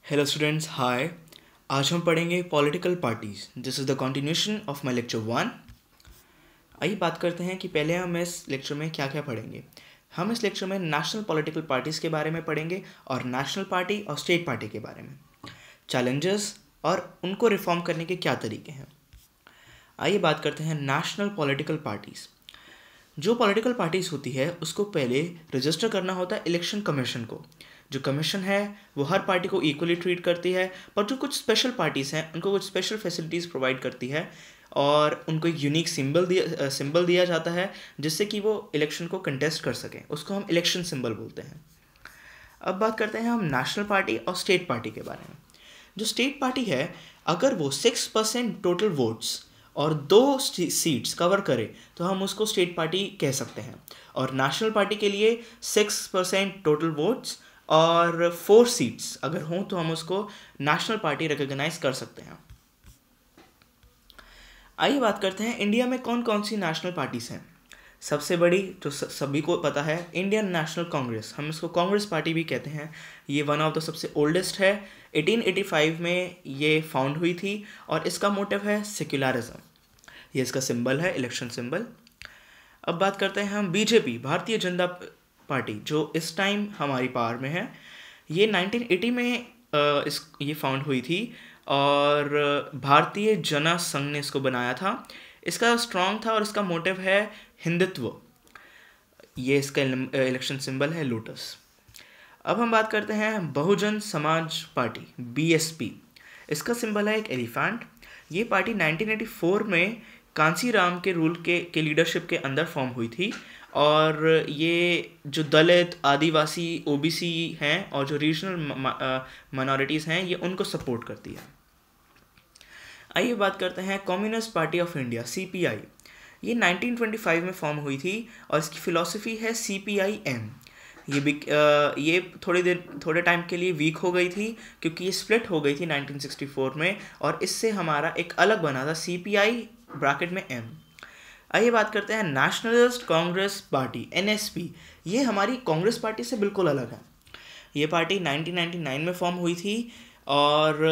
Hello students, हाय। आज हम पढ़ेंगे political parties. This is the continuation of my lecture 1। आइए बात करते हैं कि पहले हम इस लेक्चर में क्या क्या पढ़ेंगे। हम इस लेक्चर में नेशनल पॉलिटिकल पार्टीज़ के बारे में पढ़ेंगे और नेशनल पार्टी और स्टेट पार्टी के बारे में, चैलेंजेस और उनको रिफॉर्म करने के क्या तरीके हैं। आइए बात करते हैं नेशनल पॉलिटिकल पार्टीज़। जो पॉलिटिकल पार्टीज़ होती है उसको पहले रजिस्टर करना होता है इलेक्शन कमीशन को। जो कमीशन है वो हर पार्टी को इक्वली ट्रीट करती है, पर जो कुछ स्पेशल पार्टीज़ हैं उनको कुछ स्पेशल फैसिलिटीज़ प्रोवाइड करती है और उनको एक यूनिक सिंबल दिया जाता है जिससे कि वो इलेक्शन को कंटेस्ट कर सकें। उसको हम इलेक्शन सिंबल बोलते हैं। अब बात करते हैं हम नेशनल पार्टी और स्टेट पार्टी के बारे में। जो स्टेट पार्टी है, अगर वो 6% टोटल वोट्स और 2 सीट्स कवर करे तो हम उसको स्टेट पार्टी कह सकते हैं। और नेशनल पार्टी के लिए 6% टोटल वोट्स और 4 सीट्स अगर हों तो हम उसको नेशनल पार्टी रिकॉग्नाइज कर सकते हैं। आइए बात करते हैं इंडिया में कौन कौन सी नेशनल पार्टीज़ हैं। सबसे बड़ी जो सभी को पता है, इंडियन नेशनल कांग्रेस, हम इसको कांग्रेस पार्टी भी कहते हैं। ये वन ऑफ द सबसे ओल्डेस्ट है। 1885 में ये फाउंड हुई थी और इसका मोटिव है सेक्युलरिज्म। ये इसका सिंबल है, इलेक्शन सिंबल। अब बात करते हैं हम बीजेपी, भारतीय जनता पार्टी, जो इस टाइम हमारी पावर में है। ये 1980 में ये फाउंड हुई थी और भारतीय जन संघ ने इसको बनाया था। इसका स्ट्रॉन्ग था और इसका मोटिव है हिंदुत्व। ये इसका इलेक्शन सिंबल है लोटस। अब हम बात करते हैं बहुजन समाज पार्टी, बीएसपी। इसका सिंबल है एक एलिफेंट। ये पार्टी 1984 में कांसीराम के रूल के लीडरशिप के अंदर फॉर्म हुई थी और ये जो दलित, आदिवासी, ओबीसी हैं और जो रीजनल माइनॉरिटीज़ हैं ये उनको सपोर्ट करती है। आइए बात करते हैं communist party of India, CPI. ये 1925 में फॉर्म हुई थी और इसकी फ़िलॉसफी है सीपीआईएम। ये थोड़े टाइम के लिए वीक हो गई थी क्योंकि ये स्प्लिट हो गई थी 1964 में और इससे हमारा एक अलग बना था सीपीआई ब्रैकेट में एम। आइए बात करते हैं नेशनलिस्ट कांग्रेस पार्टी, एनएसपी। ये हमारी कांग्रेस पार्टी से बिल्कुल अलग है। ये पार्टी 1999 में फॉर्म हुई थी और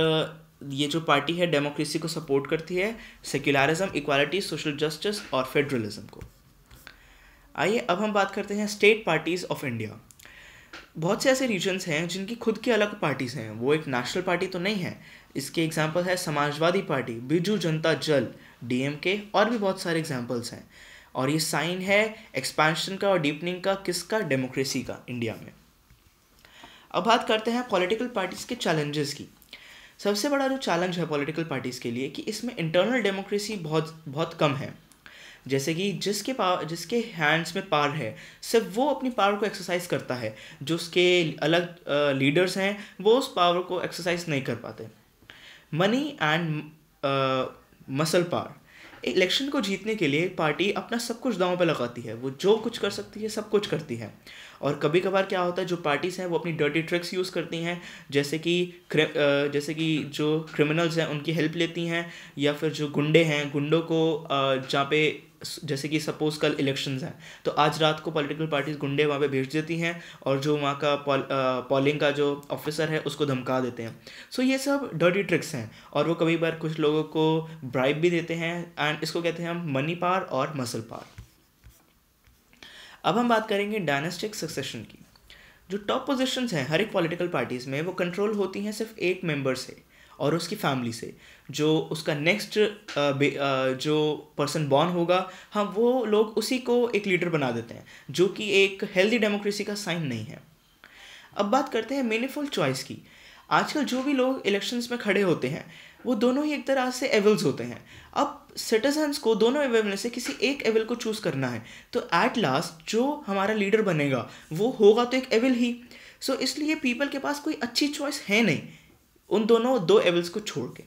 ये जो पार्टी है डेमोक्रेसी को सपोर्ट करती है, सेक्युलरिज्म, इक्वालिटी, सोशल जस्टिस और फेडरलिज्म को। आइए अब हम बात करते हैं स्टेट पार्टीज़ ऑफ इंडिया। बहुत से ऐसे रीजन्स हैं जिनकी खुद की अलग पार्टीज़ हैं, वो एक नेशनल पार्टी तो नहीं है। इसके एग्जांपल है समाजवादी पार्टी, बिजू जनता दल, डीएमके और भी बहुत सारे एग्जांपल्स हैं। और ये साइन है एक्सपेंशन का और डीपनिंग का, किसका? डेमोक्रेसी का इंडिया में। अब बात करते हैं पॉलिटिकल पार्टीज़ के चैलेंजेस की। सबसे बड़ा जो चैलेंज है पॉलिटिकल पार्टीज़ के लिए कि इसमें इंटरनल डेमोक्रेसी बहुत बहुत कम है। जैसे कि जिसके हैंड्स में पावर है सिर्फ वो अपनी पावर को एक्सरसाइज करता है, जो उसके अलग लीडर्स हैं वो उस पावर को एक्सरसाइज नहीं कर पाते। Money and muscle power. Election को जीतने के लिए पार्टी अपना सब कुछ दांव पे लगाती है, वो जो कुछ कर सकती है सब कुछ करती है। और कभी कभार क्या होता है, जो पार्टीज़ हैं वो अपनी डर्टी ट्रिक्स यूज़ करती हैं, जैसे कि जो क्रिमिनल्स हैं उनकी हेल्प लेती हैं, या फिर जो गुंडे हैं गुंडों को जहाँ पे, जैसे कि सपोज कल इलेक्शंस हैं तो आज रात को पॉलिटिकल पार्टीज गुंडे वहाँ पे भेज देती हैं और जो वहाँ का पोलिंग का जो ऑफिसर है उसको धमका देते हैं। सो ये सब डर्टी ट्रिक्स हैं और वो कभी बार कुछ लोगों को ब्राइब भी देते हैं एंड इसको कहते हैं हम मनी पावर और मसल पावर। अब हम बात करेंगे डायनेस्टिक सक्सेशन की। जो टॉप पोजीशंस हैं हर एक पॉलिटिकल पार्टीज़ में वो कंट्रोल होती हैं सिर्फ एक मेंबर से और उसकी फैमिली से। जो उसका नेक्स्ट जो पर्सन बॉर्न होगा, हम वो लोग उसी को एक लीडर बना देते हैं, जो कि एक हेल्दी डेमोक्रेसी का साइन नहीं है। अब बात करते हैं मीनिंगफुल चॉइस की। आजकल जो भी लोग इलेक्शंस में खड़े होते हैं वो दोनों ही एक तरह से एविल्स होते हैं। अब सिटीजन्स को दोनों एविल में से किसी एक एविल को चूज़ करना है, तो एट लास्ट जो हमारा लीडर बनेगा वो होगा तो एक एविल ही। सो इसलिए पीपल के पास कोई अच्छी चॉइस है नहीं उन दो एविल्स को छोड़ के।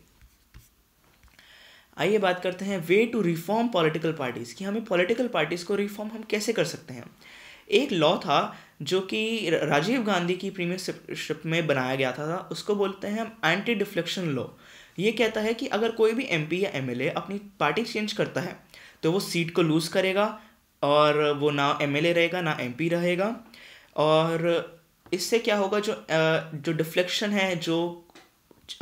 आइए बात करते हैं way to reform political parties, कि हमें पॉलिटिकल पार्टीज़ को रिफॉर्म हम कैसे कर सकते हैं। एक लॉ था जो कि राजीव गांधी की प्रीमियरशिप में बनाया गया था, उसको बोलते हैं हम एंटी डिफ्लेक्शन लॉ। ये कहता है कि अगर कोई भी एमपी या एमएलए अपनी पार्टी चेंज करता है तो वो सीट को लूज़ करेगा और वो ना एमएलए रहेगा ना एमपी रहेगा। और इससे क्या होगा, जो डिफ्लेक्शन है, जो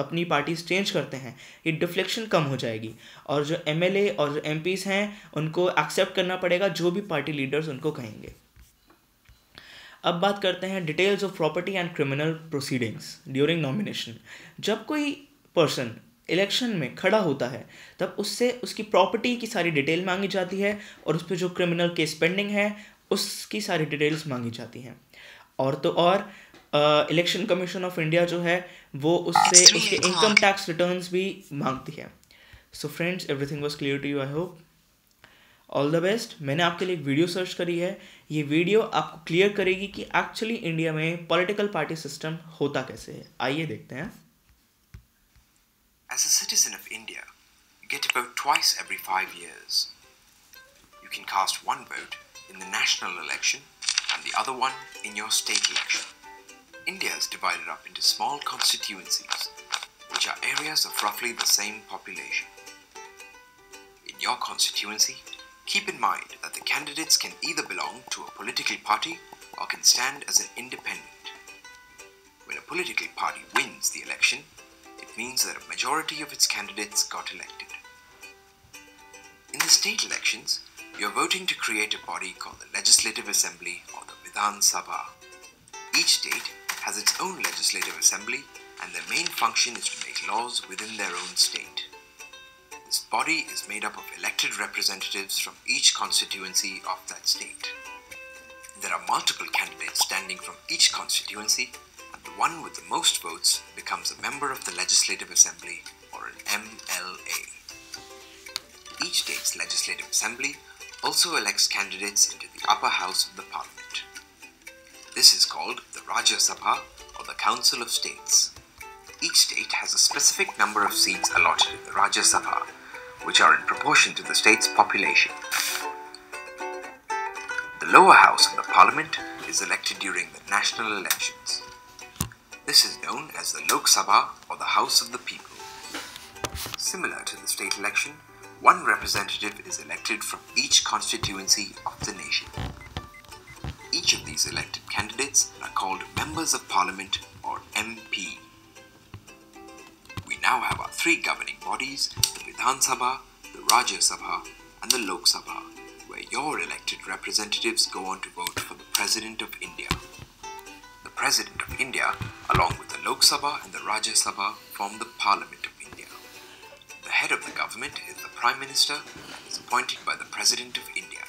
अपनी पार्टीज चेंज करते हैं, ये डिफ्लेक्शन कम हो जाएगी और जो एमएलए और जो एमपीज हैं उनको एक्सेप्ट करना पड़ेगा जो भी पार्टी लीडर्स उनको कहेंगे। अब बात करते हैं details of property and criminal proceedings during nomination. जब कोई पर्सन इलेक्शन में खड़ा होता है तब उससे उसकी प्रॉपर्टी की सारी डिटेल मांगी जाती है और उस पर जो क्रिमिनल केस पेंडिंग है उसकी सारी डिटेल्स मांगी जाती हैं। और तो और इलेक्शन कमीशन ऑफ इंडिया जो है वो उससे उसके इनकम टैक्स रिटर्न्स भी मांगती है। So friends, everything was clear to you, I hope. All the best. मैंने आपके लिए एक वीडियो सर्च करी है, ये वीडियो आपको क्लियर करेगी कि एक्चुअली इंडिया में पॉलिटिकल पार्टी सिस्टम होता कैसे है। आइए देखते हैं। As a citizen of India, you get to vote twice every 5 years. You can cast one vote in the national election and the other one in your state election. India is divided up into small constituencies, which are areas of roughly the same population. In your constituency, keep in mind that the candidates can either belong to a political party or can stand as an independent. When a political party wins the election, it means that a majority of its candidates got elected. In the state elections, you are voting to create a body called the Legislative Assembly or the Vidhan Sabha. Each state has its own legislative assembly and their main function is to make laws within their own state. This body is made up of elected representatives from each constituency of that state. There are multiple candidates standing from each constituency, and the one with the most votes becomes a member of the Legislative Assembly or an MLA. Each state's Legislative Assembly also elects candidates into the upper house of the parliament. This is called the Rajya Sabha or the Council of States. Each state has a specific number of seats allotted in the Rajya Sabha, which are in proportion to the state's population. The lower house of the parliament is elected during the national elections. This is known as the Lok Sabha or the House of the People. Similar to the state election, one representative is elected from each constituency of the nation. Each of these elected candidates are called Members of Parliament or MP. We now have our three governing bodies, the Vidhan Sabha, the Rajya Sabha and the Lok Sabha, where your elected representatives go on to vote for the President of India. The President of India, along with the Lok Sabha and the Rajya Sabha, form the Parliament of India. The head of the government is the Prime Minister and is appointed by the President of India.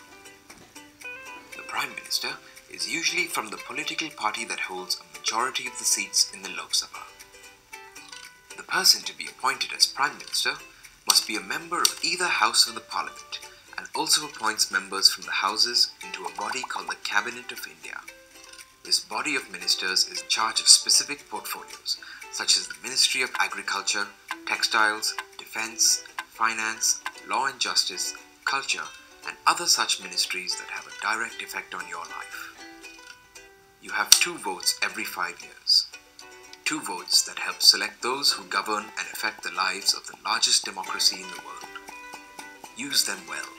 The Prime Minister is usually from the political party that holds a majority of the seats in the Lok Sabha. The person to be appointed as Prime Minister must be a member of either house of the Parliament and also appoints members from the houses into a body called the Cabinet of India. This body of ministers is in charge of specific portfolios such as the Ministry of Agriculture, Textiles, Defence, Finance, Law and Justice, Culture and other such ministries that have a direct effect on your life. You have 2 votes every 5 years. 2 votes that help select those who govern and affect the lives of the largest democracy in the world. Use them well.